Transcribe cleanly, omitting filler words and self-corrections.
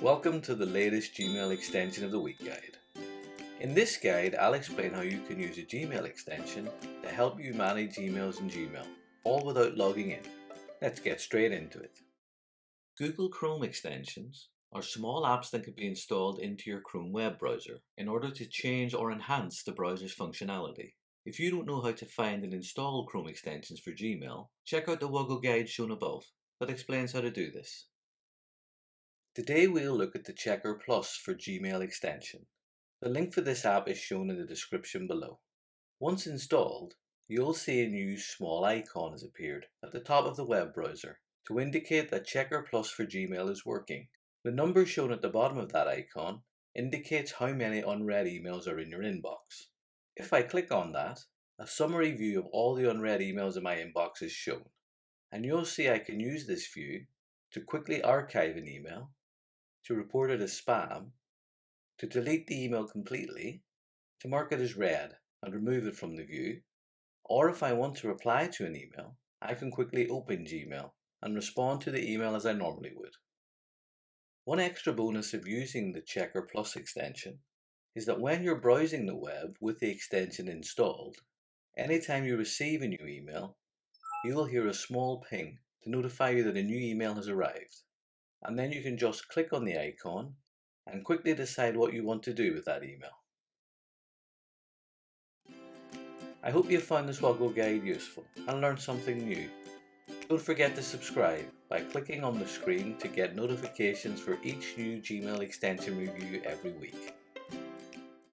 Welcome to the latest Gmail extension of the week guide. In this guide, I'll explain how you can use a Gmail extension to help you manage emails in Gmail, all without logging in. Let's get straight into it. Google Chrome extensions are small apps that can be installed into your Chrome web browser in order to change or enhance the browser's functionality. If you don't know how to find and install Chrome extensions for Gmail, check out the Woggle Guides shown above that explains how to do this. Today we'll look at the Checker Plus for Gmail extension. The link for this app is shown in the description below. Once installed, you'll see a new small icon has appeared at the top of the web browser to indicate that Checker Plus for Gmail is working. The number shown at the bottom of that icon indicates how many unread emails are in your inbox. If I click on that, a summary view of all the unread emails in my inbox is shown, and you'll see I can use this view to quickly archive an email, to report it as spam, to delete the email completely, to mark it as read and remove it from the view, or if I want to reply to an email, I can quickly open Gmail and respond to the email as I normally would. One extra bonus of using the Checker Plus extension is that when you're browsing the web with the extension installed, anytime you receive a new email, you will hear a small ping to notify you that a new email has arrived. And then you can just click on the icon and quickly decide what you want to do with that email. I hope you found this Woggle guide useful and learned something new. Don't forget to subscribe by clicking on the screen to get notifications for each new Gmail extension review every week.